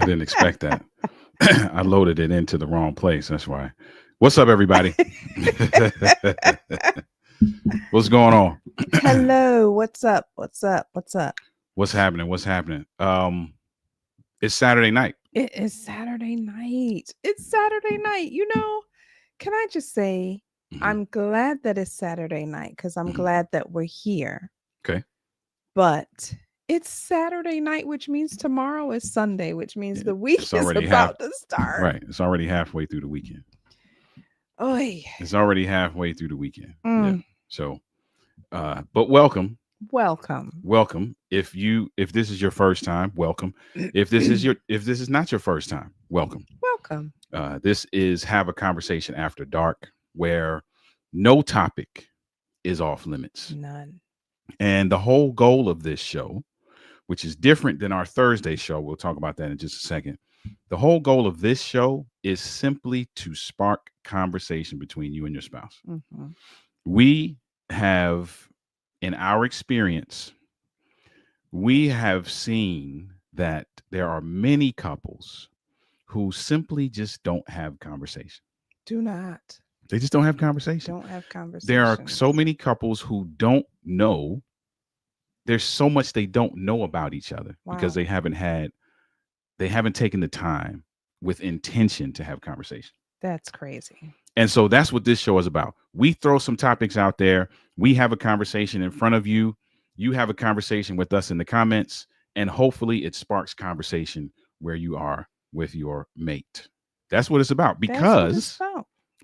I didn't expect that. I loaded it into the wrong place. That's why. What's up, everybody? What's going on? Hello. What's up? What's up? What's up? What's happening? What's happening? It's Saturday night. It is Saturday night. It's Saturday night. You know, can I just say, I'm glad that it's Saturday night because I'm glad that we're here. Okay. But it's Saturday night, which means tomorrow is Sunday, which means the week is about to start. Right. It's already halfway through the weekend. Oy. It's already halfway through the weekend. Yeah. So, but welcome. Welcome. If this is your first time, welcome. If this is not your first time, welcome. This is Have a Conversation After Dark, where no topic is off limits. None. And the whole goal of this show, which is different than our Thursday show, we'll talk about that in just a second. The whole goal of this show is simply to spark conversation between you and your spouse. Mm-hmm. We have, in our experience, we have seen that there are many couples who simply just don't have conversation. Do not. They just don't have conversation. Don't have conversation. There are so many couples who don't know. There's so much they don't know about each other because they haven't taken the time with intention to have conversation. That's crazy. And so that's what this show is about. We throw some topics out there. We have a conversation in front of you. You have a conversation with us in the comments, and hopefully it sparks conversation where you are with your mate. That's what it's about, because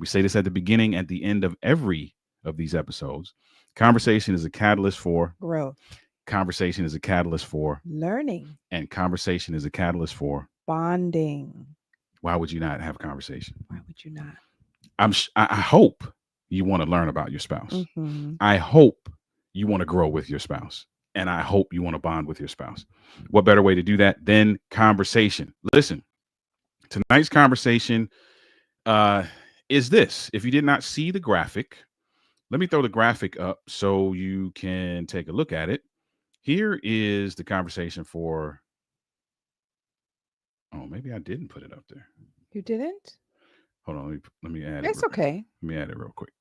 we say this at the beginning, at the end of every of these episodes. Conversation is a catalyst for growth. Conversation is a catalyst for learning. And conversation is a catalyst for bonding. Why would you not have conversation? Why would you not? I hope you want to learn about your spouse. Mm-hmm. I hope you want to grow with your spouse. and I hope you want to bond with your spouse. What better way to do that than conversation? Listen, tonight's conversation is this. If you did not see the graphic, let me throw the graphic up so you can take a look at it. Here is the conversation for. Oh, maybe I didn't put it up there. You didn't? Hold on, let me add it. It's okay. Let me add it real quick.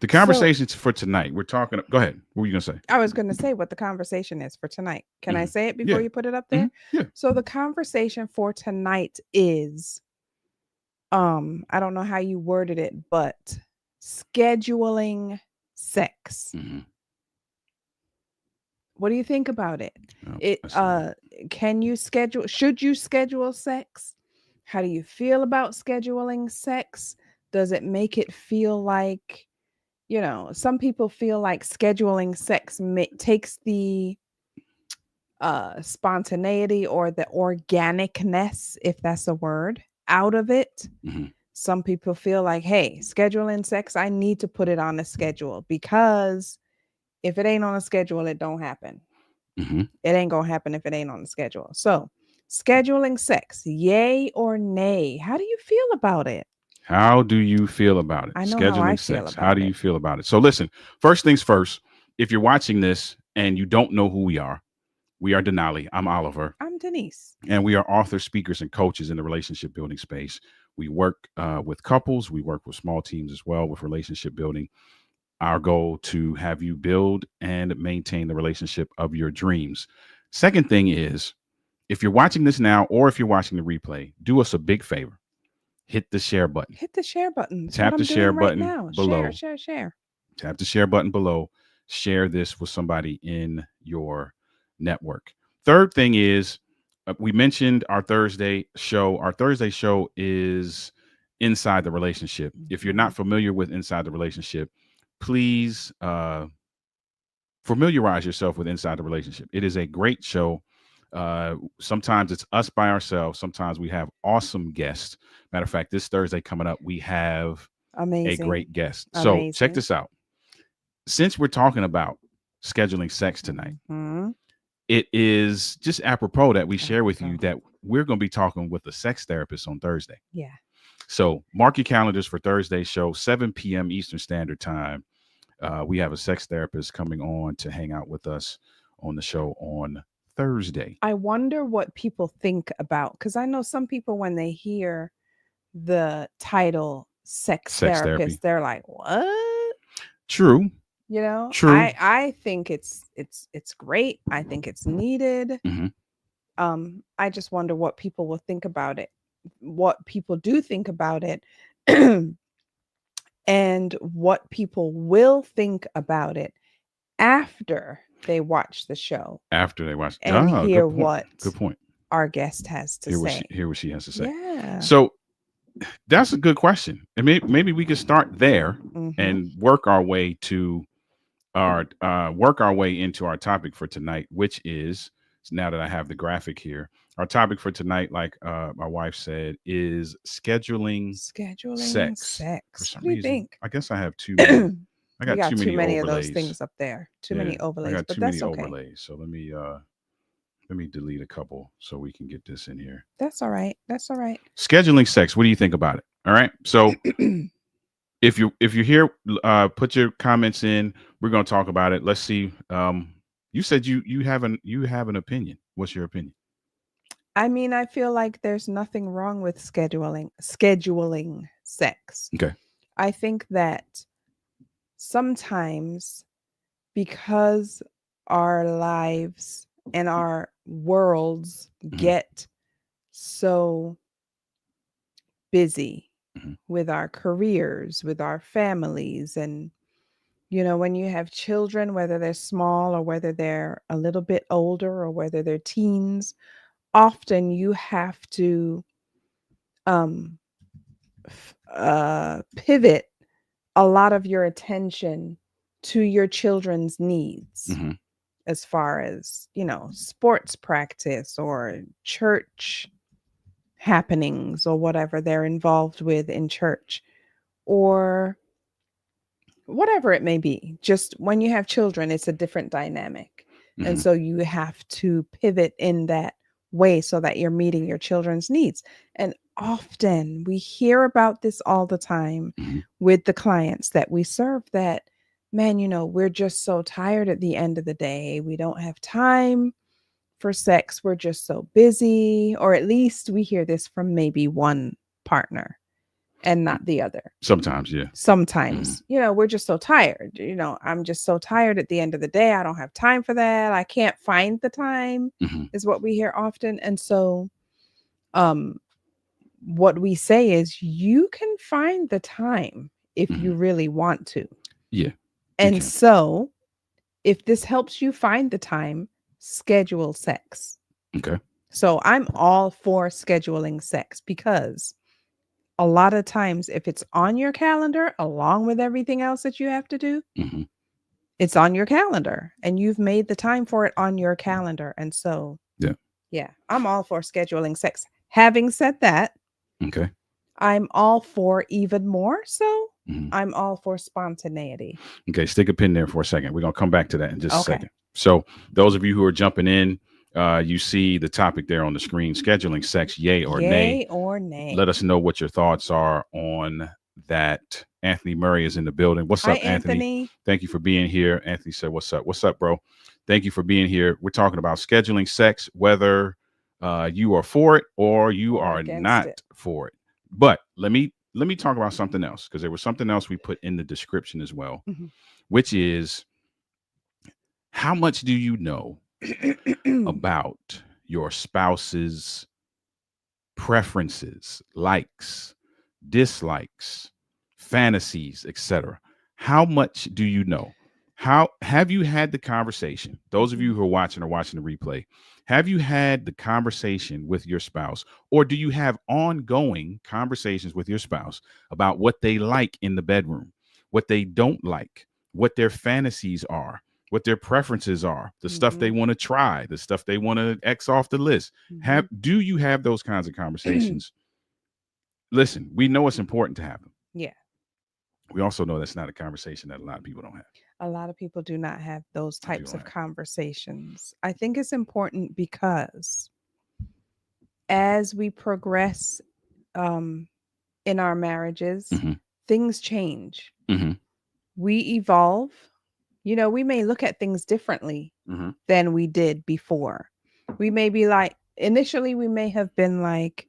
The So conversations for tonight. We're talking. Go ahead. What were you gonna say? I was going to say what the conversation is for tonight. Can I Mhm. say it before Yeah. you put it up there? Yeah. So the conversation for tonight is I don't know how you worded it, but scheduling sex. Mhm. What do you think about it? Oh, It I see that. can you schedule should you schedule sex? How do you feel about scheduling sex? Does it make it feel like, some people feel like scheduling sex takes the spontaneity or the organicness, if that's a word, out of it. Mhm. Some people feel like, hey, scheduling sex, I need to put it on a schedule because if it ain't on a schedule, it don't happen. Mhm. It ain't gonna happen if it ain't on the schedule. So, scheduling sex, yay or nay? How do you feel about it? How do you feel about it? I know how I Scheduling feel sex. How do about you it. feel about it? So listen, first things first, if you're watching this and you don't know who we are Denali. I'm Oliver. I'm Denise. And we are authors, speakers, and coaches in the relationship building space. We work with couples. We work with small teams as well with relationship building. Our goal to have you build and maintain the relationship of your dreams. Second thing is, if you're watching this now or if you're watching the replay, do us a big favor. Hit the share button. Hit the share button. That's what Tap the I'm share doing right button now. Share, below. share, share. Tap the share button below. Share this with somebody in your network. Third thing is, we mentioned our Thursday show. Our Thursday show is Inside the Relationship. If you're not familiar with Inside the Relationship, please familiarize yourself with Inside the Relationship. It is a great show. Sometimes it's us by ourselves. Sometimes we have awesome guests. Matter of fact, this Thursday coming up, we have a Amazing. great guest. So check Amazing. this out. Since we're talking about scheduling sex tonight, Mhm. it is just apropos that we share with you Apropos. that we're going to be talking with a sex therapist on Thursday. Yeah. So mark your calendars for Thursday's show, 7 p.m. Eastern Standard Time. We have a sex therapist coming on to hang out with us on the show on Thursday. I wonder what people think about, because I know some people, when they hear the title sex Sex therapy. therapist, they're like, what? True. True. I think it's great. I think it's needed. Mhm. I just wonder what people will think about it, what people do think about it, and what people will think about it after they watch the show After they watch. and hear Good point. what Good point. our guest has to say. Hear what she has to say. Yeah. So that's a good question. And maybe we could start there Mhm. and work our way to work our way into our topic for tonight, which is, now that I have the graphic here, our topic for tonight, like my wife said, is scheduling sex. For Sex. some What do you reason, think? I guess I have too many. I You got got too too many many of those overlays. things up there. Too Yeah, many I overlays, got but too that's many okay. overlays. So let me delete a couple so we can get this in here. That's all right. That's all right. Scheduling sex. What do you think about it? All right. So if you're here, put your comments in. We're going to talk about it. Let's see. You said you have an opinion. What's your opinion? I mean, I feel like there's nothing wrong with scheduling sex. Okay. I think that sometimes, because our lives and our worlds Mhm. get so busy Mhm. with our careers, with our families, and when you have children, whether they're small or whether they're a little bit older or whether they're teens, often you have to um pivot a lot of your attention to your children's needs, Mhm. as far as sports practice or church happenings or whatever they're involved with in church, or whatever it may be. Just when you have children, it's a different dynamic. And so you have to pivot in that way so that you're meeting your children's needs. And often we hear about this all the time Mm-hmm. with the clients that we serve that, man, we're just so tired at the end of the day. We don't have time for sex. We're just so busy. Or at least we hear this from maybe one partner and not the other. Sometimes, yeah. Sometimes, we're just so tired. I'm just so tired at the end of the day. I don't have time for that. I can't find the time, Mm-hmm. is what we hear often. And so, what we say is you can find the time if you really want to. Yeah. And so, if this helps you find the time, schedule sex. Okay. So, I'm all for scheduling sex because a lot of times, if it's on your calendar, along with everything else that you have to do, it's on your calendar and you've made the time for it on your calendar. And so, yeah, I'm all for scheduling sex. Having said that, okay, I'm all for even more so, I'm all for spontaneity. Okay, stick a pin there for a second. We're going to come back to that in just a second. So, those of you who are jumping in, you see the topic there on the screen, scheduling sex, yay or nay. Yay or nay. Let us know what your thoughts are on that. Anthony Murray is in the building. What's Hi, up, Anthony? Thank you for being here. Anthony said, what's up? What's up, bro? Thank you for being here. We're talking about scheduling sex, whether you are for it or you are not for it. But let me talk about something else, because there was something else we put in the description as well, which is, how much do you know about your spouse's preferences, likes, dislikes, fantasies, etc.? How much do you know? How have you had the conversation? Those of you who are watching the replay, have you had the conversation with your spouse, or do you have ongoing conversations with your spouse about what they like in the bedroom, what they don't like, what their fantasies are, what their preferences are, the stuff they want to try, the stuff they want to X off the list? Do you have those kinds of conversations? Listen, we know it's important to have them. Yeah. We also know that's not a conversation that a lot of people don't have. A lot of people do not have those types of conversations. I think it's important because as we progress in our marriages, things change. We evolve. We may look at things differently than we did before. We may be like, initially we may have been like,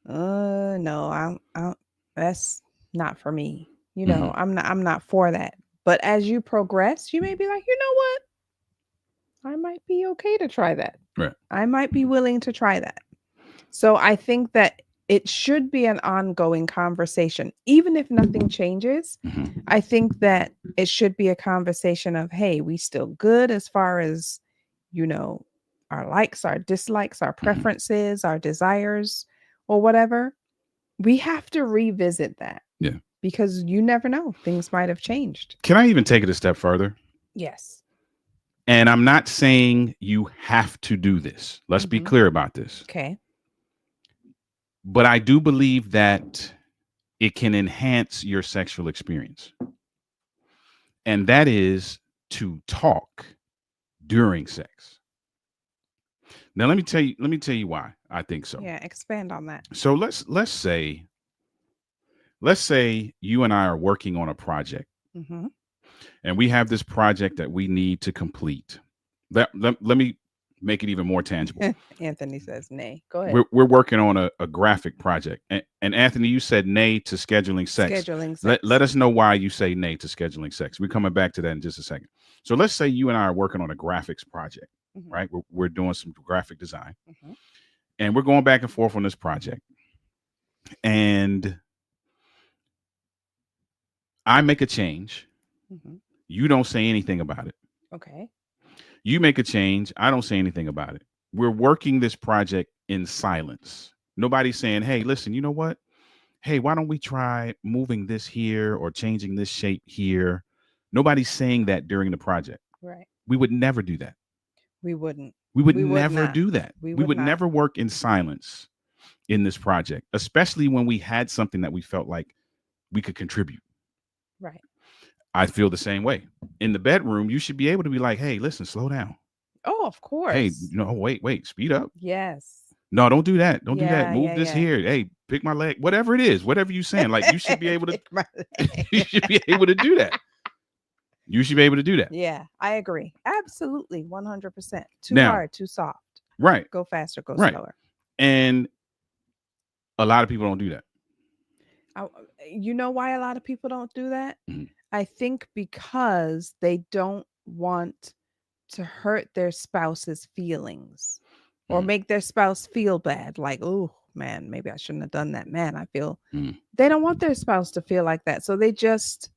no, that's not for me. I'm not for that. But as you progress, you may be like, you know what? I might be okay to try that. Right. I might be willing to try that. So I think that it should be an ongoing conversation. Even if nothing changes, I think that it should be a conversation of, hey, we still good as far as, our likes, our dislikes, our preferences, our desires, or whatever. We have to revisit that. Yeah. Because you never know. Things might have changed. Can I even take it a step further? Yes. And I'm not saying you have to do this. Let's be clear about this. Okay. But I do believe that it can enhance your sexual experience. And that is to talk during sex. Now, let me tell you why I think so. Yeah, expand on that. So let's say you and I are working on a project, and we have this project that we need to complete. Let me make it even more tangible. Anthony says nay. Go ahead. We're working on a graphic project. And Anthony, you said nay to scheduling sex. Scheduling sex. Let us know why you say nay to scheduling sex. We're coming back to that in just a second. So let's say you and I are working on a graphics project, right? We're doing some graphic design. And we're going back and forth on this project. And I make a change. You don't say anything about it. Okay. You make a change. I don't say anything about it. We're working this project in silence. Nobody's saying, hey, listen, you know what? Hey, why don't we try moving this here or changing this shape here? Nobody's saying that during the project. Right. We would never do that. We wouldn't. We would never do that. We would never work in silence in this project, especially when we had something that we felt like we could contribute. Right. I feel the same way. In the bedroom, you should be able to be like, hey, listen, slow down. Oh, of Hey, course. wait, speed up. Yes. No, don't do that. Don't do that. Yeah, Move yeah, this yeah. here. Hey, pick my leg. Whatever it is, whatever you saying. Like you should be able to. Pick my You leg. should be able to do that. You should be able to do that. Yeah, I agree. Absolutely, 100%. Too Now, hard, too soft. right, Go faster, go right, slower. and a lot of people don't do that. I, you know why a lot of people don't do that? Mhm. I think because they don't want to hurt their spouse's feelings or Mhm. make their spouse feel bad. Like, oh man, maybe I shouldn't have done that. Man, I feel Mhm. they don't want their spouse to feel like that. So they just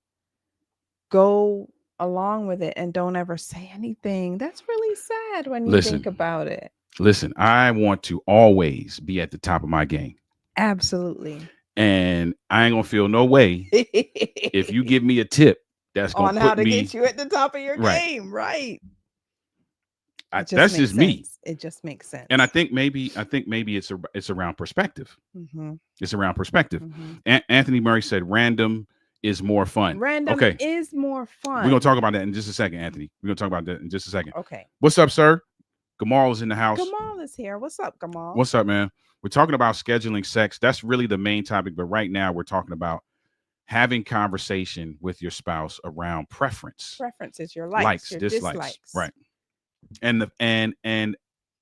go along with it and don't ever say anything. That's really sad when you think Listen, about it. listen. I want to always be at the top of my game, Absolutely. and I ain't gonna feel no way if you give me a tip that's gonna On how put to get me you at the top of your right. game, right? It just That's makes just me. sense. It just makes sense. And I think maybe it's around perspective. Mm-hmm. It's around perspective. Mm-hmm. Anthony Murray said random is more fun. Random Okay, is more we're gonna fun. talk about that in just a second, Anthony. We're gonna talk about that in just a second. Okay. What's up, sir? Gamal is in the house. Gamal is here. What's up, Gamal? What's up, man? We're talking about scheduling sex. That's really the main topic, but right now we're talking about having conversation with your spouse around preference, Preferences, your likes, your dislikes, dislikes. right? And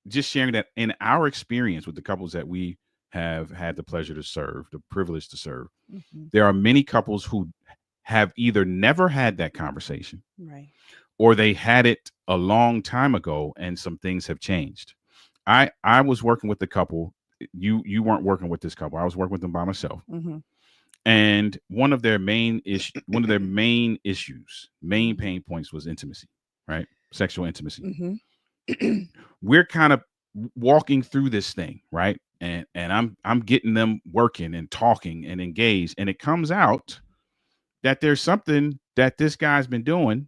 just sharing that in our experience with the couples that we have had the pleasure to serve, the privilege to serve, Mm-hmm. there are many couples who have either never had that conversation, Right. or they had it a long time ago and some things have changed. I was working with the couple. You weren't working with this couple. I was working with them by myself. Mm-hmm. And one of their main issues, main pain points was intimacy, right? Sexual intimacy. Mm-hmm. We're kind of walking through this thing, right? And I'm getting them working and talking and engaged, and it comes out that there's something that this guy's been doing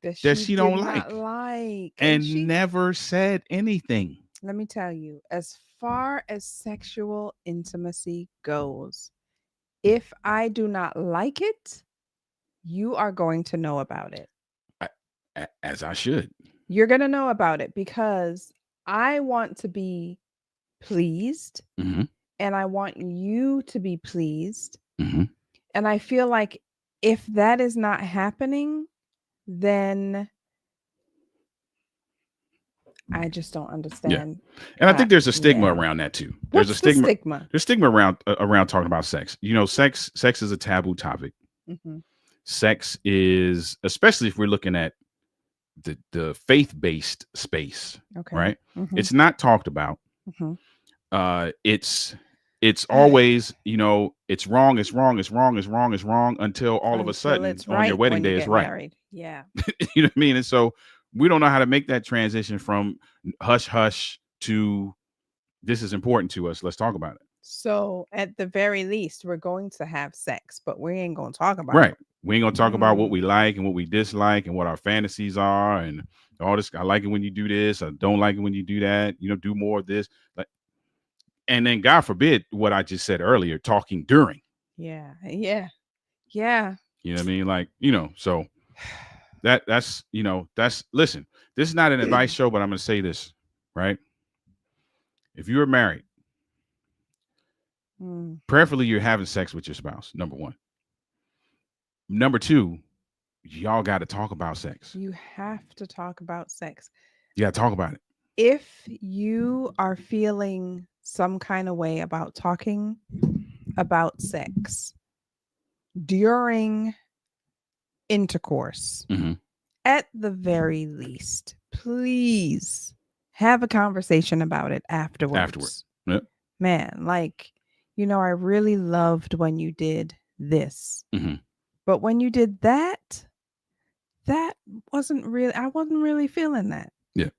that she don't did like, not like. and never said anything. Let me tell you, as far as sexual intimacy goes, if I do not like it, you are going to know about it. As I should. You're going to know about it because I want to be pleased, Mm-hmm. and I want you to be pleased. Mm-hmm. And I feel like if that is not happening, then I just don't understand. And I think there's a stigma around that too. There's What's a stigma. The stigma? There's stigma around talking about sex. You know, sex is a taboo topic. Mm-hmm. Sex is, especially if we're looking at the faith-based space, Okay. right? Mm-hmm. It's not talked about. Mm-hmm. It's always, you know, it's wrong until all of a sudden it's on your wedding day it's right. Married. Yeah. You know what I mean? And so we don't know how to make that transition from hush hush to this is important to us. Let's talk about it. So at the very least, we're going to have sex, but we ain't going to talk about right. it. We ain't gonna talk about what we like and what we dislike and what our fantasies are and all this. I like it when you do this. I don't like it when you do that. You know, do more of this. Like, and then God forbid what I just said earlier, talking during. Yeah. Yeah. Yeah. You know what I mean? Like, you know, so that's, you know, that's, listen, this is not an advice show, but I'm going to say this, right? If you are married, prayerfully you're having sex with your spouse, number one. Number two, y'all got to talk about sex. You have to talk about sex. You got to talk about it. If you are feeling some kind of way about talking about sex during intercourse, at the very least, please have a conversation about it afterwards. Yep. Man, like, you know, I really loved when you did this. But when you did that wasn't really, I wasn't really feeling that. Yeah.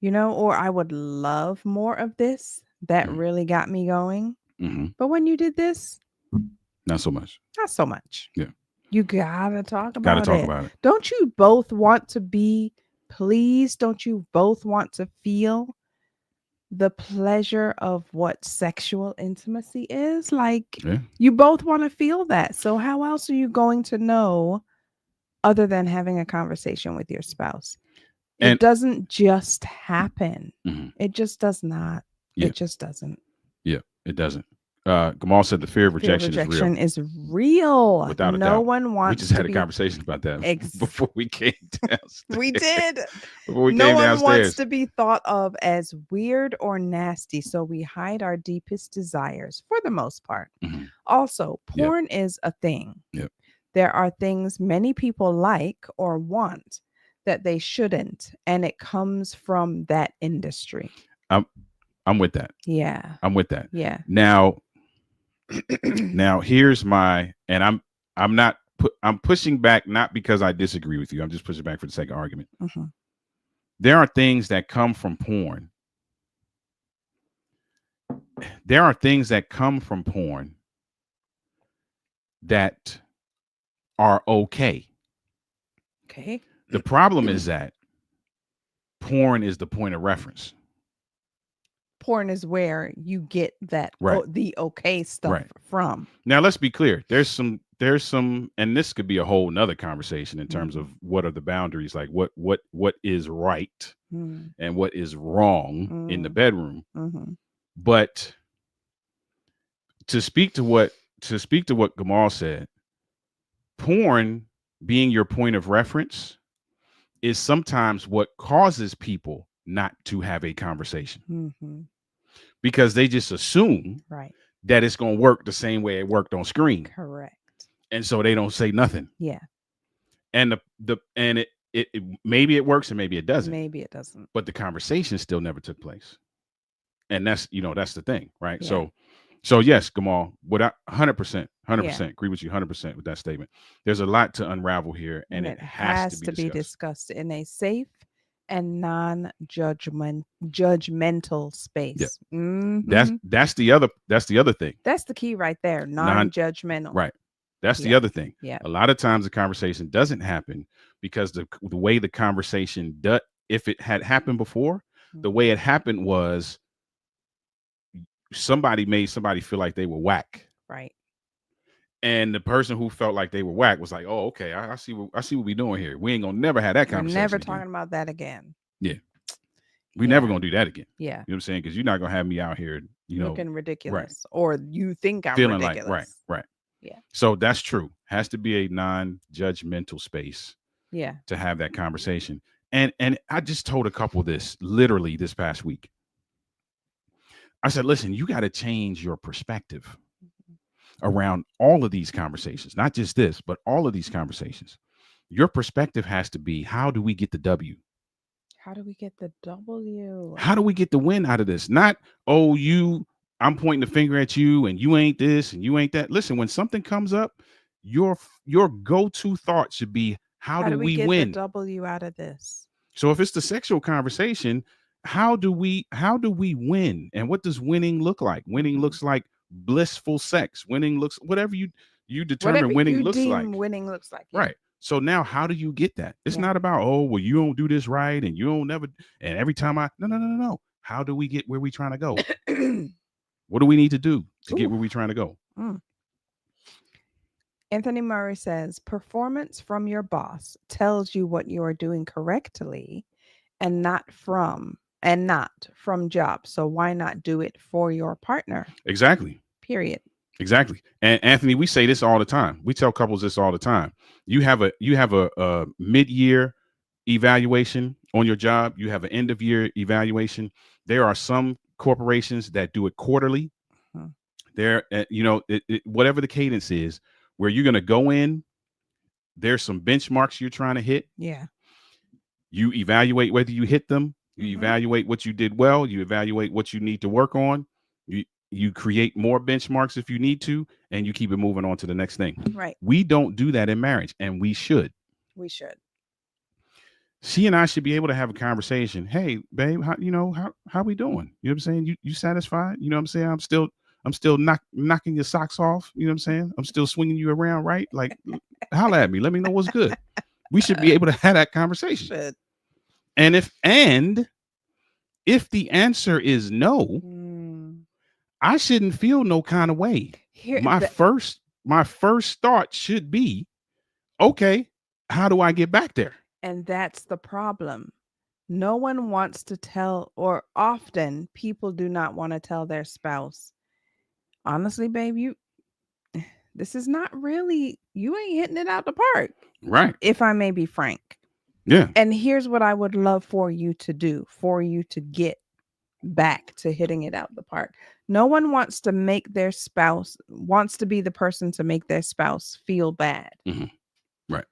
You know, or I would love more of this. That really got me going. But when you did this, not so much. Not so much. Yeah. You gotta talk about it. Don't you both want to be pleased? Don't you both want to feel the pleasure of what sexual intimacy is? Like, you both want to feel that. So how else are you going to know other than having a conversation with your spouse? And It doesn't just happen. Mhm. It just does not. Yeah. It just doesn't. Yeah, it doesn't. Gamal said the fear of Fear of rejection is real, rejection is real. without a No doubt. one We wants just had to a be. conversation about that Ex- before we came downstairs. We did. Before we No came one wants downstairs. to be thought of as weird or nasty, so we hide our deepest desires for the most part. Mhm. Also, Yep. porn is a thing. Yep. There are things many people like or want that they shouldn't, and it comes from that industry. I'm with that. Yeah. I'm with that. Yeah. Now here's my, and I'm pushing back not because I disagree with you. I'm just pushing back for the sake of argument. Mhm. There are things that come from porn. There are things that come from porn that are okay. Okay. The problem is that porn is the point of reference. Porn is where you get that Right. the okay stuff Right. from. Now let's be clear. There's some, and this could be a whole nother conversation in terms of what are the boundaries, like what is right Mm. and what is wrong in the Mm. bedroom. Mhm. But to speak to what Gamal said, porn being your point of reference is sometimes what causes people not to have a conversation, Mhm. because they just assume Right. that it's going to work the same way it worked on screen, Correct. and so they don't say nothing. Yeah. And it maybe it works and maybe it doesn't, Maybe it doesn't. but the conversation still never took place. And that's the thing, right? Yeah. So yes, Gamal, without 100% Yeah. agree with you 100% with that statement. There's a lot to unravel here, and it has to be discussed in a safe and non-judgmental space. Mhm. That's the other thing. That's the key right there. Non-judgmental. Right. That's the Yeah. other thing. Yeah. A lot of times the conversation doesn't happen because the way the conversation if it had happened before, the way it happened was somebody made somebody feel like they were whack. Right. And the person who felt like they were whack was like, "Oh, okay, I see what we doing here. We ain't gonna never have that We're conversation. never again. talking about that again. Yeah, we never gonna do that again. Yeah. You know what I'm saying? Because you're not gonna have me out here, looking ridiculous, or you think I'm feeling ridiculous. like right. Yeah. So that's true. Has to be a non-judgmental space. Yeah. To have that conversation. And I just told a couple this literally this past week. I said, listen, you got to change your perspective around all of these conversations, not just this, but all of these conversations. Your perspective has to be, how do we get the W? How do we get the W? How do we get the win out of this? Not, oh, I'm pointing the finger at you and you ain't this and you ain't that. Listen, when something comes up, your go-to thought should be, how do we get win? The W out of this? So if it's the sexual conversation, how do we win? And what does winning look like? Winning looks like blissful sex. Winning looks whatever you determine Whatever winning you looks deem like. winning looks like. Yeah. Right. So now how do you get that? It's Yeah. not about, oh, well, you don't do this right and you don't never, and every time no. How do we get where we trying to go? What do we need to do to get where we trying to go? Anthony Murray says, performance from your boss tells you what you are doing correctly and not from job. So why not do it for your partner? Exactly. Period. Exactly. And Anthony, we say this all the time. We tell couples this all the time. You have a mid-year evaluation on your job. You have an end-of-year evaluation. There are some corporations that do it quarterly. There, whatever the cadence is, where you're going to go in, there's some benchmarks you're trying to hit. Yeah. You evaluate whether you hit them. You evaluate what you did well. You evaluate what you need to work on. You create more benchmarks if you need to, and you keep it moving on to the next thing. Right. We don't do that in marriage, and we should. We should. She and I should be able to have a conversation. Hey, babe, how we doing? You know what I'm saying? You satisfied? You know what I'm saying? I'm still knocking your socks off. You know what I'm saying? I'm still swinging you around, right? Like, holla at me. Let me know what's good. We should be able to have that conversation. Should. And if the answer is no, I shouldn't feel no kind of way. My first thought should be, okay, how do I get back there? And that's the problem. No one wants to tell, or often people do not want to tell their spouse, honestly, babe, this is not really, you ain't hitting it out the park, Right. if I may be frank. Yeah. And here's what I would love for you to do, for you to get back to hitting it out the park. No one wants to make their spouse, wants to be the person to make their spouse feel bad. Hmm. Right.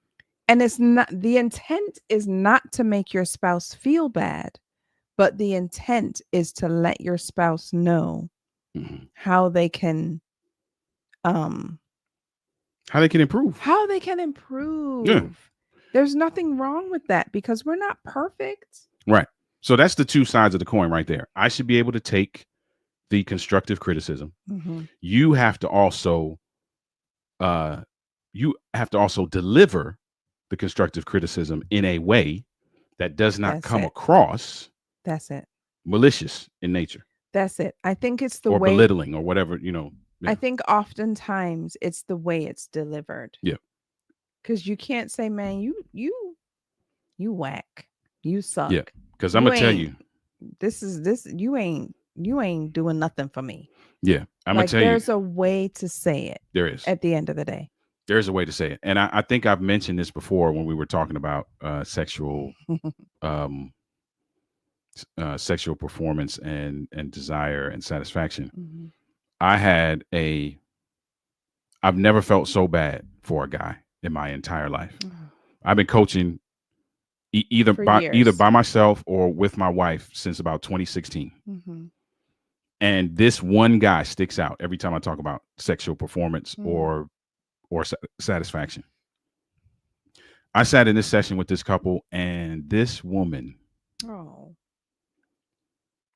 And it's not, the intent is not to make your spouse feel bad, but the intent is to let your spouse know Hmm. how they can um How they can improve. how they can Yeah. improve. There's nothing wrong with that because we're not perfect. Right. So that's the two sides of the coin right there. I should be able to take the constructive criticism. Mm-hmm. You have to also uh deliver the constructive criticism in a way that does not That's come it. across That's it. malicious in nature That's it. I think it's the or way, belittling or whatever, you know. Yeah. I think oftentimes it's the way it's delivered. Yeah. Because you can't say, man, you whack. You suck. Yeah. Because I'm You gonna tell ain't you. this you ain't doing nothing for me. Yeah. I'm gonna Like tell you. there's a way to say it There is. at the end of the day. There's a way to say it. And I think I've mentioned this before when we were talking about sexual um sexual performance and desire and satisfaction. Mhm. I've never felt so bad for a guy in my entire life. I've been coaching either For either years. by myself or with my wife since about 2016. Mhm. And this one guy sticks out every time I talk about sexual performance Mm. or satisfaction. I sat in this session with this couple, and this woman Oh.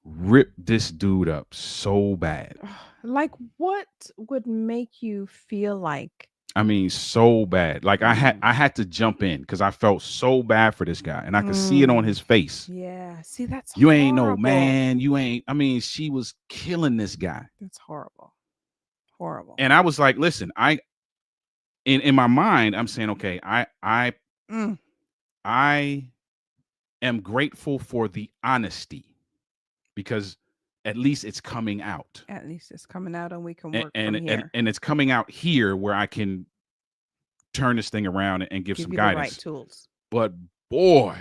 ripped this dude up so bad. Like what would make you feel like I mean, so bad. Like Mm. I had to jump in because I felt so bad for this guy, and I could see it on Mm. his face. Yeah. See, that's You ain't no horrible. man. You ain't. I mean, she was killing this guy, That's horrible. Horrible. and I was like, listen, in my mind, I'm saying, okay, Mm. I am grateful for the honesty because at least it's coming out, At least it's coming out and we can and work from here. and it's coming out here where I can turn this thing around and give Give some you the right guidance. tools. But boy,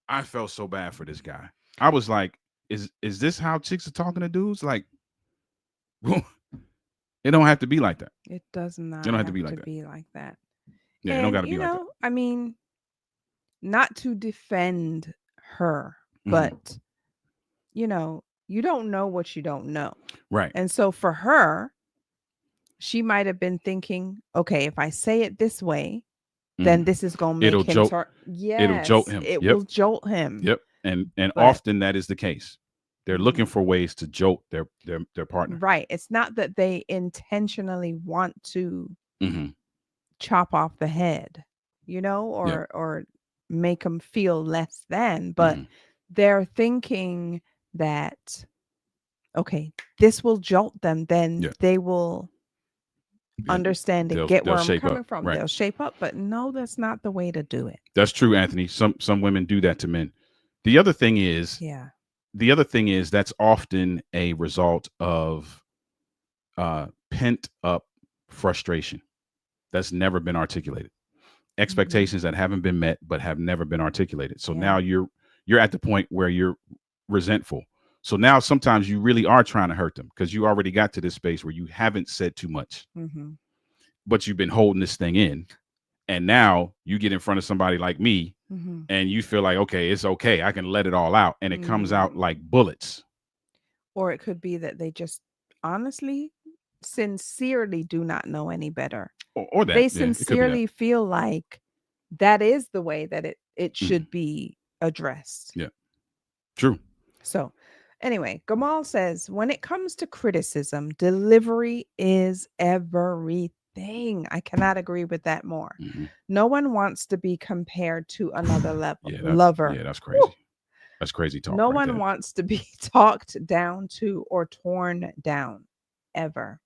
I felt so bad for this guy. I was like, is this how chicks are talking to dudes? Like, it don't have to be like that. It does not It don't have have to be like that. be like that. Yeah, it don't got And to be like that. I mean, not to defend her, Mhm. but you don't know what you don't know. Right. And so for her, she might have been thinking, okay, if I say it this way, then Mhm. this is going to It'll make him jolt. turn. It'll jolt Yes, him. it Yep. will jolt him. Yep. And But often that is the case. They're looking Mhm. for ways to jolt their partner. Right. It's not that they intentionally want to Hmm. chop off the head, Yep. or make them feel less than, but Hmm. they're thinking that, okay, this will jolt them, then Yeah. they will Yeah. understand and get They'll where I'm shape coming up. from. Right. They'll shape up, but no, that's not the way to do it. That's true, Anthony. Some women do that to men. The other thing is Yeah. that's often a result of pent up frustration that's never been articulated, expectations that haven't been met but have never been articulated. So now Yeah. you're at the point where you're resentful. So now sometimes you really are trying to hurt them because you already got to this space where you haven't said too much, Mm-hmm. but you've been holding this thing in. And now you get in front of somebody like me Mm-hmm. and you feel like, okay, it's okay. I can let it all out. And it comes out like Mm. bullets. Or it could be that they just honestly, sincerely do not know any better. Or that. They Yeah, it could be that. sincerely feel like that is the way that it Mhm. should be addressed. Yeah. True. So, anyway, Gamal says when it comes to criticism, delivery is everything. I cannot agree with that more. Hmm. No one wants to be compared to another Yeah, lover. that's Woo! crazy. That's crazy talk No right one there. wants to be talked down to or torn down ever.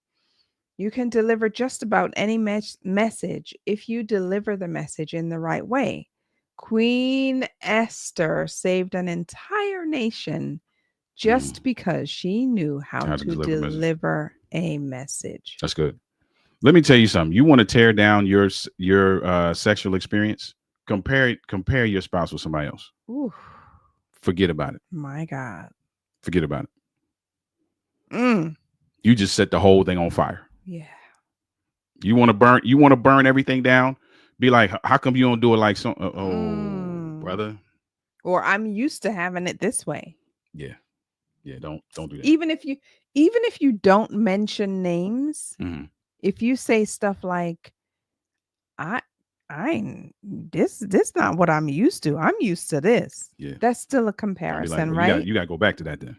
You can deliver just about any message if you deliver the message in the right way. Queen Esther saved an entire nation just because she knew how How to to deliver message. deliver a message. That's good. Let me tell you something. You want to tear down your sexual experience? Compare your spouse with somebody else. Ooh, Forget about it. my God. Forget about it. Mm, You just set the whole thing on fire. yeah. You want to burn everything down? Be like, how come you don't do it like some? Brother. Or I'm used to having it this way. Yeah. Don't do that. Even if you don't mention names, Mhm. if you say stuff like, I ain't this not what I'm used to. I'm used to this. Yeah. That's still a I'll be like, comparison, well, right? you got to go back to that then.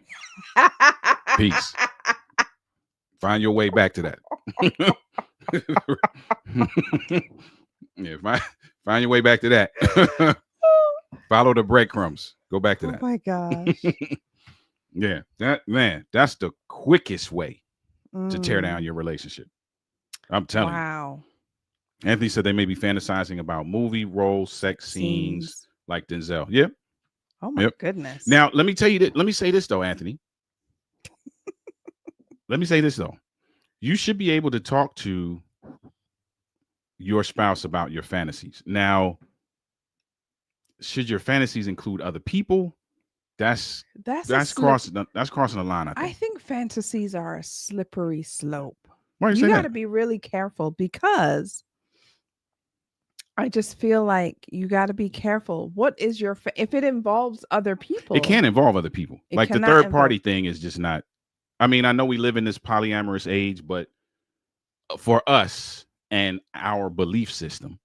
Peace. Find your way back to that. Yeah, find your way back to that. Follow the breadcrumbs. Go back to that. Oh my gosh. Yeah, that's the quickest way to tear down your relationship. I'm telling you. Wow. Anthony said they may be fantasizing about movie roles, sex scenes like Denzel. Yep. Oh my goodness. Now, let me tell you that. Let me say this though, Anthony. Let me say this though. You should be able to talk to your spouse about your fantasies. Now, should your fantasies include other people? That's crossing the line. I think fantasies are a slippery slope. Why You got to be really careful because I just feel like you got to be careful. What is your if it involves other people? It can involve other people. Like the third party thing is just not. I mean, I know we live in this polyamorous age, but for us and our belief system,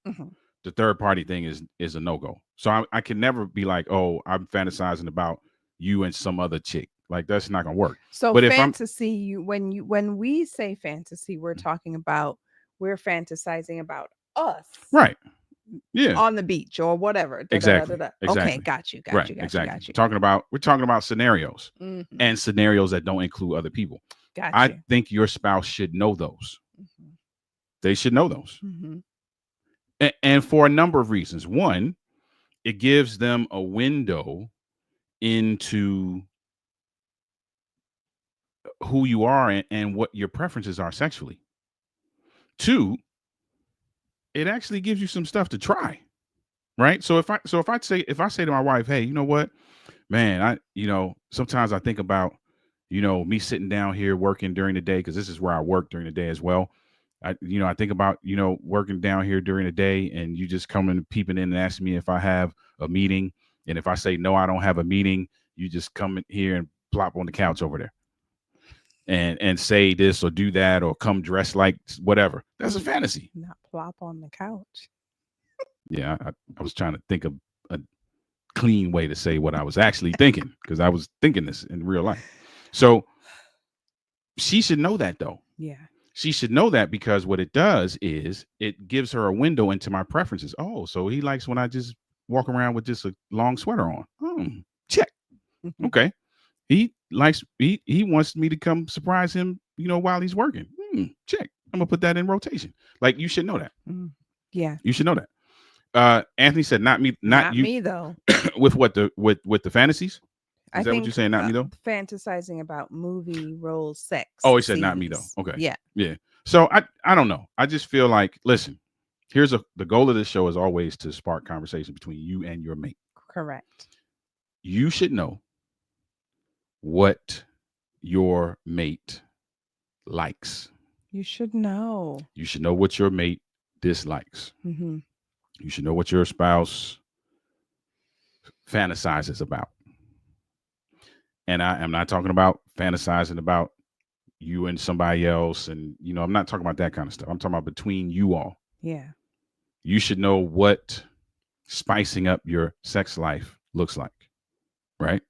the third party thing is a no-go. So I can never be like, oh, I'm fantasizing about you and some other chick. Like that's not gonna work. So but fantasy, when we say fantasy, we're talking about we're fantasizing about us, right? Yeah, on the beach or whatever. Exactly. Okay, got you. We're talking about scenarios and scenarios that don't include other people. I think your spouse should know those. They should know those. And for a number of reasons. One, it gives them a window into who you are and what your preferences are sexually. Two, it actually gives you some stuff to try. Right. So if I say to my wife, hey, you know what, man, sometimes I think about, me sitting down here working during the day, because this is where I work during the day as well. I think about, working down here during the day and you just coming peeping in and asking me if I have a meeting. And if I say, no, I don't have a meeting, you just come in here and plop on the couch over there and say this or do that or come dressed like whatever. That's a fantasy. Not plop on the couch. Yeah, I was trying to think of a clean way to say what I was actually thinking, because I was thinking this in real life. So she should know that though. Yeah. She should know that, because what it does is it gives her a window into my preferences. Oh, so he likes when I just walk around with just a long sweater on. Check. Okay. He wants me to come surprise him, while he's working. Check. I'm gonna put that in rotation. Like, you should know that. Yeah. You should know that. Anthony said, not me, not you. Me though. with the fantasies? Is that what you're saying? Not me though? Fantasizing about movie roles, sex. Oh, he said not me though. Okay. Yeah. Yeah. So I don't know. I just feel like, listen, the goal of this show is always to spark conversation between you and your mate. Correct. You should know what your mate likes. You should know. You should know what your mate dislikes. You should know what your spouse fantasizes about. And I am not talking about fantasizing about you and somebody else. And, I'm not talking about that kind of stuff. I'm talking about between you all. Yeah. You should know what spicing up your sex life looks like, right?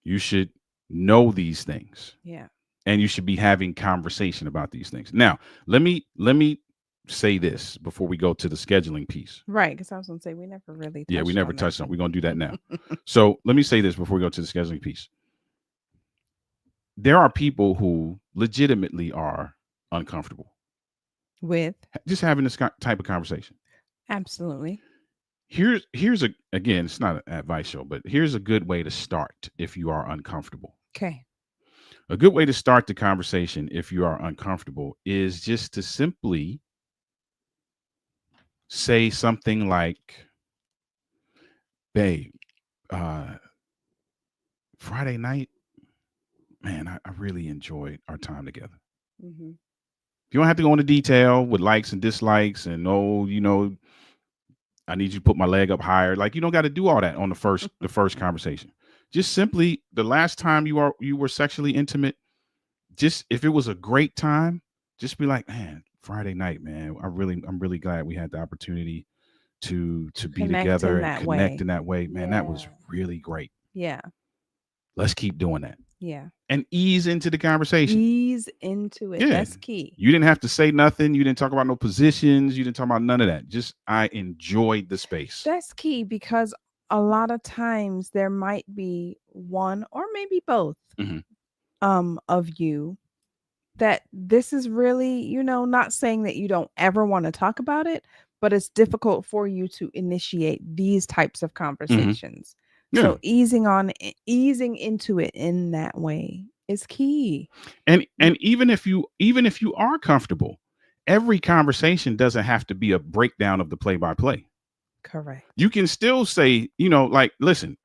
You should know these things. Yeah. And you should be having conversation about these things. Now, let me say this before we go to the scheduling piece. Right, because I was going to say we never really touched we never touched on it. We're going to do that now. So let me say this before we go to the scheduling piece. There are people who legitimately are uncomfortable with just having this type of conversation. Absolutely. Here's a, again, it's not an advice show, but here's a good way to start if you are uncomfortable. Okay. A good way to start the conversation if you are uncomfortable is just to simply say something like, babe, uh, Friday night, man, I really enjoyed our time together. Mm-hmm. You don't have to go into detail with likes and dislikes and, oh, I need you to put my leg up higher. Like, you don't got to do all that on the first conversation. Just simply the last time you were sexually intimate, just if it was a great time, just be like, man, Friday night, man, I'm really glad we had the opportunity to be Connect together in and that connect way. in that way. Man, that was Yeah. really great. Yeah. Let's keep doing that Yeah. and ease into the conversation. Ease into it. Yeah. That's key. You didn't have to say nothing. You didn't talk about no positions. You didn't talk about none of that. Just, I enjoyed the space. That's key because a lot of times there might be one or maybe both Mhm. of you that this is really, not saying that you don't ever want to talk about it, but it's difficult for you to initiate these types of conversations. Yeah. So easing into it in that way is key. And even if you are comfortable, every conversation doesn't have to be a breakdown of the play by play. Correct. You can still say, like, listen,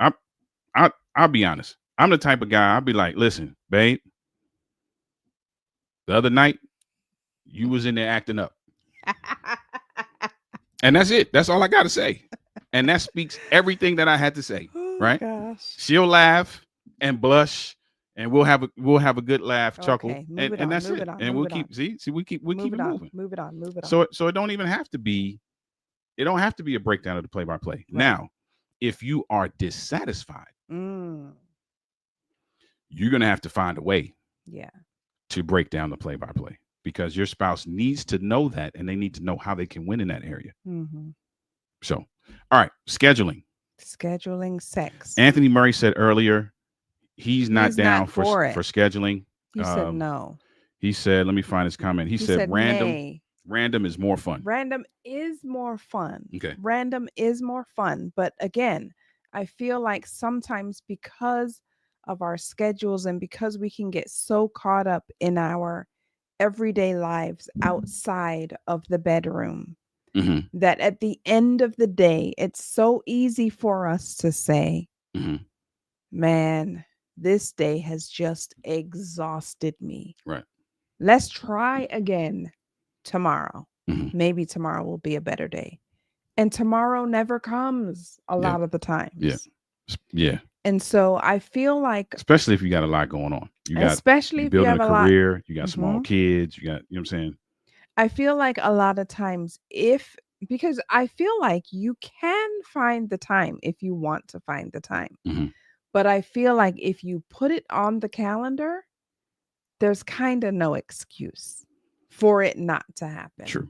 I'll be honest. I'm the type of guy, I'll be like, listen, babe, the other night you was in there acting up. And that's it. That's all I got to say. And that speaks everything that I had to say, Oh right? gosh. She'll laugh and blush, and we'll have a good laugh, chuckle, Okay, move and it and on, that's move it. it on, And move we'll it on. keep we keep Move it it on, moving. move it on, move it on. So it don't even have to be. It don't have to be a breakdown of the play by play. Right. Now, if you are dissatisfied, Mm, you're gonna have to find a way yeah. to break down the play by play because your spouse needs to know that, and they need to know how they can win in that area. Mm-hmm. So, all right, scheduling. Scheduling sex. Anthony Murray said earlier he's not He's down not for for it. scheduling. He said Um, no. he said, let me find his comment. He He said said random nay. random is more fun. Random is more fun. Okay. Random is more fun. But again, I feel like sometimes because of our schedules and because we can get so caught up in our everyday lives outside of the bedroom, Hmm. that at the end of the day, it's so easy for us to say, Hmm. man, this day has just exhausted me. Right. Let's try again tomorrow. Hmm. Maybe tomorrow will be a better day. And tomorrow never comes a Yeah. lot of the times. Yeah. Yeah. And so I feel like, Especially if you got a lot going on. especially You if you building have a a lot, career, you got small Mhm. kids, you got, you know what I'm saying? I feel like a lot of times, because I feel like you can find the time if you want to find the time. Hmm. But I feel like if you put it on the calendar, there's kind of no excuse for it not to happen. True.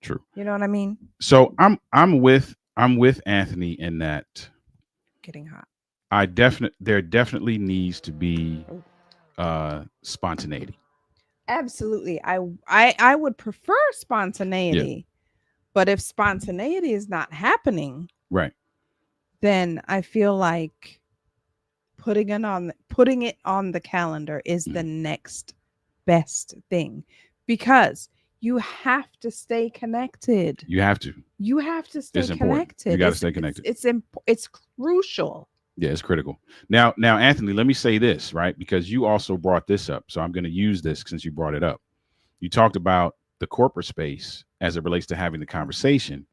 True. You know what I mean? So I'm with Anthony in that Getting hot. there definitely needs to be spontaneity. Absolutely. I would prefer spontaneity. But if spontaneity is not happening, Right. then I feel like putting it on the calendar is the next best thing, because you have to stay connected. You have to. You have to stay It's important. connected. You got to stay connected. It's crucial. Yeah, it's critical. Now, Anthony, let me say this, right? Because you also brought this up. So I'm going to use this since you brought it up. You talked about the corporate space as it relates to having the conversation.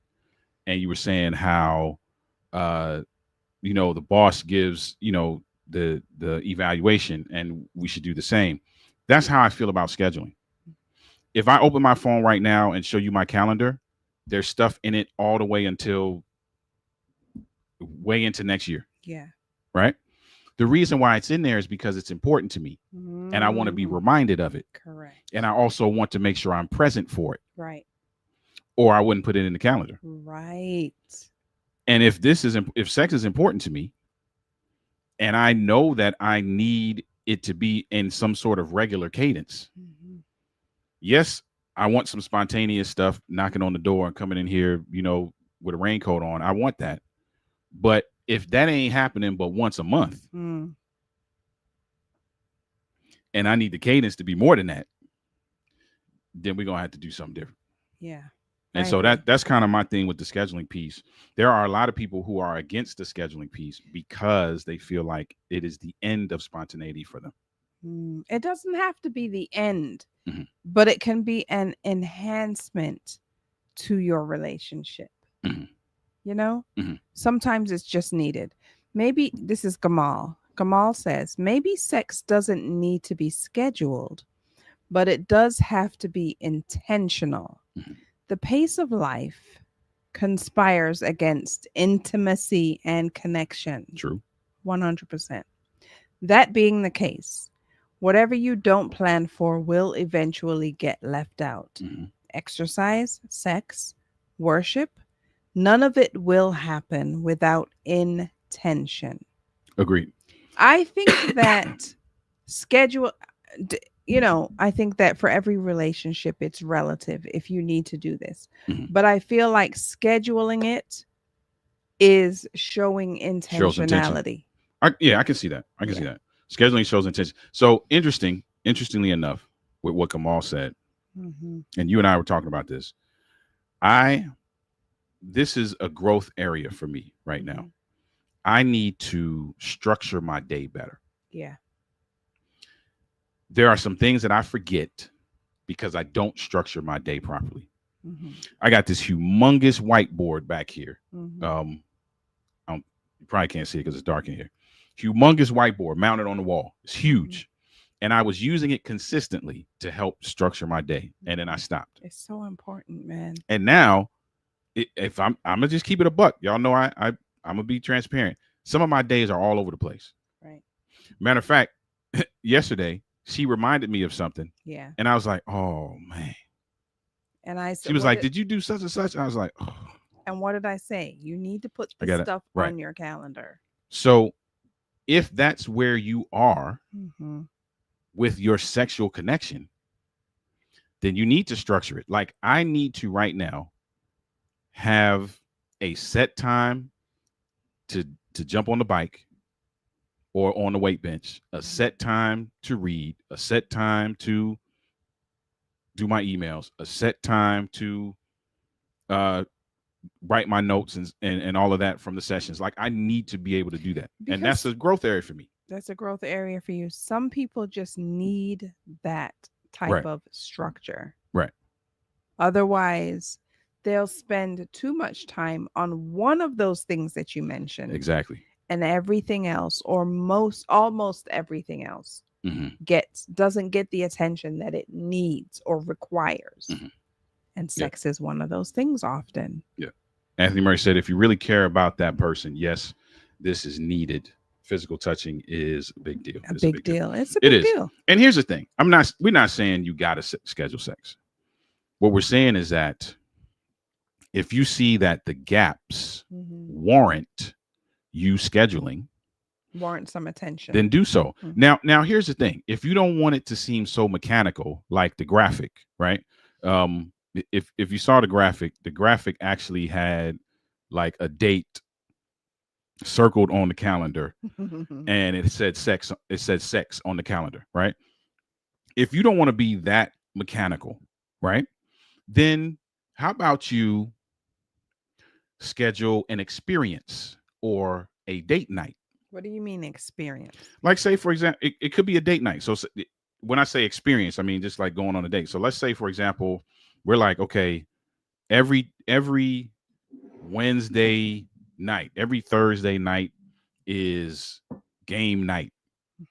And you were saying how, the boss gives, the evaluation and we should do the same. That's how I feel about scheduling. If I open my phone right now and show you my calendar, there's stuff in it all the way until way into next year. Yeah. Right. The reason why it's in there is because it's important to me and I want to be reminded of it. Correct. And I also want to make sure I'm present for it. Right. Or I wouldn't put it in the calendar. Right. And if sex is important to me and I know that I need it to be in some sort of regular cadence, yes, I want some spontaneous stuff, knocking on the door and coming in here, with a raincoat on. I want that. But if that ain't happening but once a month, Mm, and I need the cadence to be more than that, then we're gonna have to do something different. yeah. And I so agree. that's kind of my thing with the scheduling piece. There are a lot of people who are against the scheduling piece because they feel like it is the end of spontaneity for them. It doesn't have to be the end, Mhm. but it can be an enhancement to your relationship. Mhm. You know, Mhm. sometimes it's just needed. Maybe this is Gamal. Gamal says maybe sex doesn't need to be scheduled, but it does have to be intentional. Mhm. The pace of life conspires against intimacy and connection. True. 100%. That being the case, whatever you don't plan for will eventually get left out. Mhm. Exercise, sex, worship, none of it will happen without intention. Agreed. I think that schedule, I think that for every relationship, it's relative if you need to do this. Mhm. But I feel like scheduling it is showing Shows intention. intentionality. Yeah, I can see that. I can see Yeah. that. Scheduling shows intention. So interestingly enough, with what Kamal said, Hmm. and you and I were talking about this, I this is a growth area for me right now. Hmm. I need to structure my day better. Yeah. There are some things that I forget because I don't structure my day properly. Hmm. I got this humongous whiteboard back here. Hmm. Um, you probably can't see it because it's dark in here. Humongous whiteboard mounted on the wall. It's huge. And I was using it consistently to help structure my day. And then I stopped. It's so important, man. And now, if I'm gonna just keep it a buck, y'all know I'm gonna be transparent. Some of my days are all over the place. Right. Matter of fact, yesterday she reminded me of something, Yeah. and I was like, "Oh man." And I She said, was like, "Did you do such and such?" I was like, "Oh, and what did I say? You need to put I this got it stuff right." on your calendar. So if that's where you are Hmm. with your sexual connection, then you need to structure it. Like I need to right now have a set time to jump on the bike or on the weight bench, a set time to read, a set time to do my emails, a set time to uh, write my notes and all of that from the sessions. Like I need to be able to do that. And that's Because a growth area for me. that's a growth area for you. Some people just need that type Right. of structure. Right. Otherwise, they'll spend too much time on one of those things that you mentioned, Exactly. and everything else, or almost everything else, Hmm. doesn't get the attention that it needs or requires. Hmm. And Yeah. sex is one of those things often. Yeah. Anthony Murray said, if you really care about that person, yes, this is needed. Physical touching is a big deal. A It's a big big deal. deal. It's a It big is. deal. And here's the thing. We're not saying you got to schedule sex. What we're saying is that if you see that the gaps Hmm. warrant you scheduling, Warrant some attention. then do so. Mhm. Now here's the thing. If you don't want it to seem so mechanical, like the graphic, right? If you saw the graphic actually had like a date circled on the calendar and it said sex on the calendar, right? If you don't want to be that mechanical, right? Then how about you schedule an experience or a date night? What do you mean experience? Like say for example, it could be a date night. So when I say experience, I mean just like going on a date. So let's say for example, we're like, okay, every Wednesday night, every Thursday night is game night.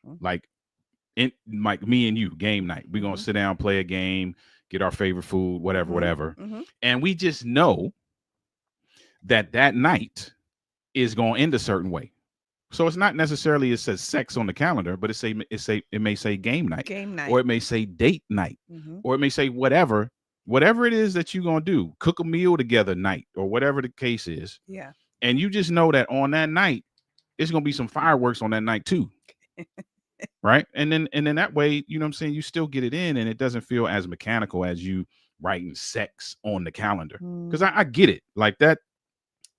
Mhm. Like like me and you, game night. We're gonna Mhm. sit down, play a game, get our favorite food, whatever, Mhm. whatever. Mhm. And we just know that night is gonna end a certain way. So it's not necessarily it says sex on the calendar, but it may say game night, Game night. or it may say date night, Mhm. or it may say whatever it is that you're gonna do, cook a meal together night, or whatever the case is. Yeah. And you just know that on that night, it's gonna be some fireworks on that night too. Right. And then that way, you know what I'm saying, you still get it in and it doesn't feel as mechanical as you writing sex on the calendar. Because Mm. I get it. Like that,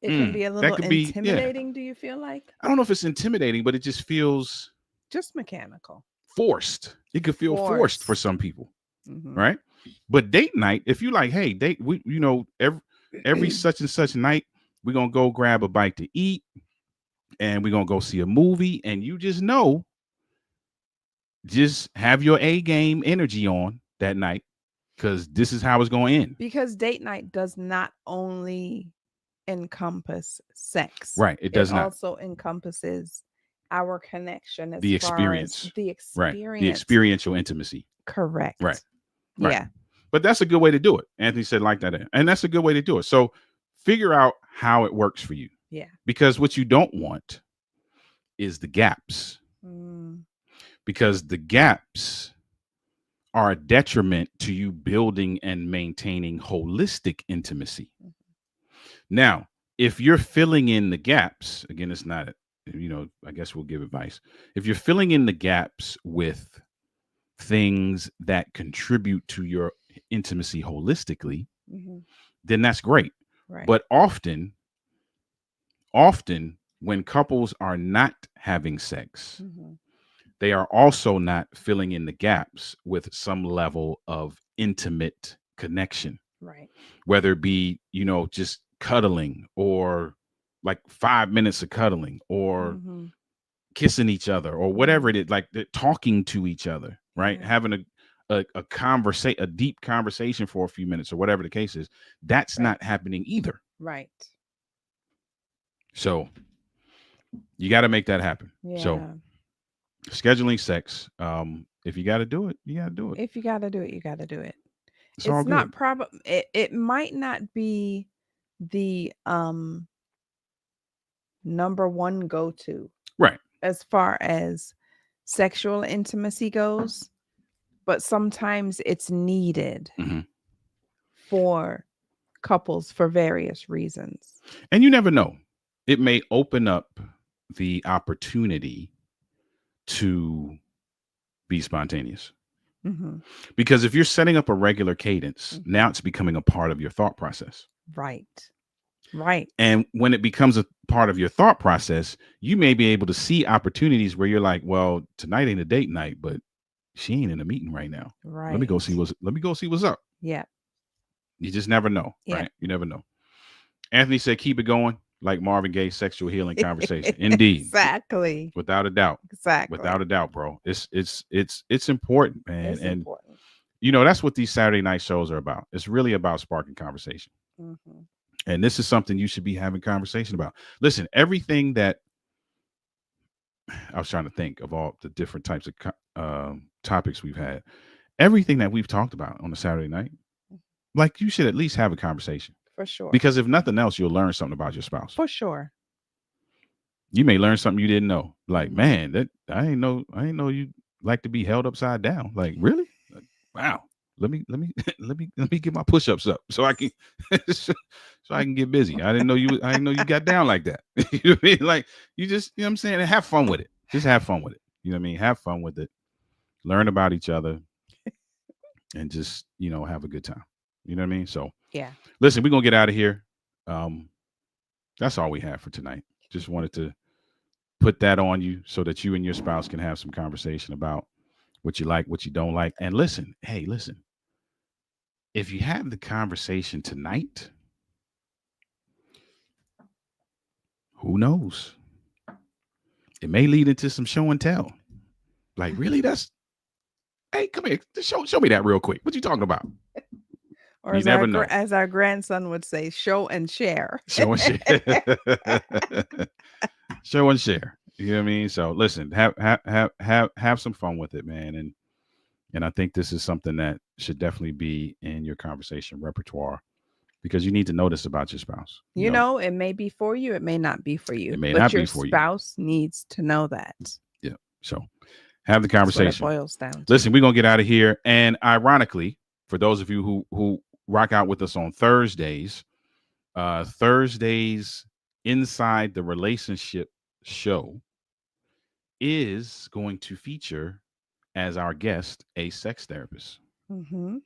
It can be a that little could be, yeah. intimidating, do you feel like? I don't know if it's intimidating, but it just feels Just mechanical. forced. It could feel forced for Forced. some people, Mhm. right? But date night, if you like, hey, date, we, every such and such night, we're gonna go grab a bite to eat, and we're gonna go see a movie, and you just know, just have your A game energy on that night, because this is how it's gonna end. Because date night does not only encompass sex, Right. It it does not. also encompasses our connection as The far as experience. the Right. The experience. experiential intimacy. Correct. Right. Right. Yeah. But that's a good way to do it. Anthony said like that. And that's a good way to do it. So figure out how it works for you. Yeah. Because what you don't want is the gaps. Mm. Because the gaps are a detriment to you building and maintaining holistic intimacy. Mhm. Now, if you're filling in the gaps, again, it's not, I guess we'll give advice. If you're filling in the gaps with things that contribute to your intimacy holistically, Mhm. then that's great. Right. But often when couples are not having sex, Mhm. they are also not filling in the gaps with some level of intimate connection, Right. whether it be, just cuddling, or like 5 minutes of cuddling, or Mhm. kissing each other, or whatever Mhm. it is, like talking to each other, right? Yeah. Having a deep conversation for a few minutes, or whatever the case is. That's Right. not happening either. Right. So you got to make that happen. So Yeah. scheduling sex, if you got to do it, you got to do it. If you got to do it, you got to do it. It's all It's good. not it might not be the number one go-to Right. as far as sexual intimacy goes, but sometimes it's needed Mhm. for couples for various reasons. And you never know. It may open up the opportunity to be spontaneous. Mhm. Because if you're setting up a regular cadence, Mhm. now it's becoming a part of your thought process. Right. Right. And when it becomes a part of your thought process, you may be able to see opportunities where you're like, well, tonight ain't a date night, but she ain't in a meeting right now. Right. Let me go see what's up. Yeah. You just never know, Yeah. right? You never know. Anthony said, keep it going, like Marvin Gaye's sexual healing conversation. Indeed. Exactly. Without a doubt. Exactly. Without a doubt, bro. It's important, man. It's And important. that's what these Saturday night shows are about. It's really about sparking conversation. Mhm. And this is something you should be having conversation about. Listen, everything that I was trying to think of, all the different types of topics we've had, everything that we've talked about on a Saturday night, like, you should at least have a conversation. For sure. Because if nothing else, you'll learn something about your spouse. For sure. You may learn something you didn't know. Like, Mhm. man, that I ain't know you like to be held upside down. Like, really? Like, wow. Let me let me get my push-ups up so I can so I can get busy. I didn't know you got down like that. You know what I mean? Like, you just, you know what I'm saying? And have fun with it. Just have fun with it. You know what I mean? Have fun with it. Learn about each other and just, have a good time. You know what I mean? So Yeah. listen, we're gonna get out of here. That's all we have for tonight. Just wanted to put that on you so that you and your spouse can have some conversation about what you like, what you don't like. And listen, hey, listen, if you have the conversation tonight, who knows? It may lead into some show and tell. Like, really? Hey, come here. Show me that real quick. What you talking about? Or You never know. as our grandson would say, show and share. Show and share. Show and share. You know what I mean? So listen, have some fun with it, man. And I think this is something that should definitely be in your conversation repertoire, because you need to know this about your spouse. You know, it may be for you, it may not be for you. It may but not your be for you. spouse needs to know that. Yeah. So have the That's what it conversation. boils down to. Listen, we're gonna get out of here. And ironically, for those of you who rock out with us on Thursdays, Thursdays Inside the Relationship show is going to feature as our guest a sex therapist. Mhm.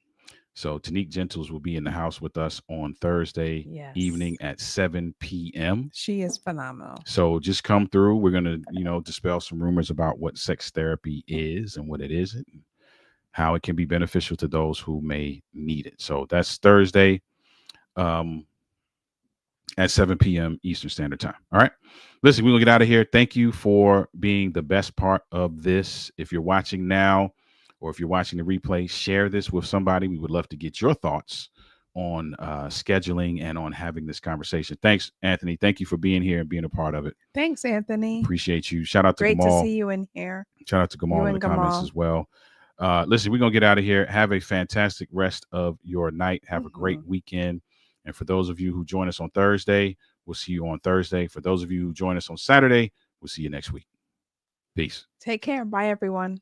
So Tanique Gentles will be in the house with us on Thursday evening Yes. at 7 p.m. She is phenomenal. So just come through. We're going to, dispel some rumors about what sex therapy is and what it isn't, and how it can be beneficial to those who may need it. So that's Thursday um, at 7 p.m. Eastern Standard Time. All right. Listen, we're going to get out of here. Thank you for being the best part of this. If you're watching now or if you're watching the replay, share this with somebody. We would love to get your thoughts on scheduling and on having this conversation. Thanks, Anthony. Thank you for being here and being a part of it. Thanks, Anthony. Appreciate you. Shout out to Great Gamal. to see you in here. Shout out to Gamal You in the and comments Gamal. as well. Listen, we're going to get out of here. Have a fantastic rest of your night. Have a great weekend. And for those of you who join us on Thursday, we'll see you on Thursday. For those of you who join us on Saturday, we'll see you next week. Peace. Take care. Bye, everyone.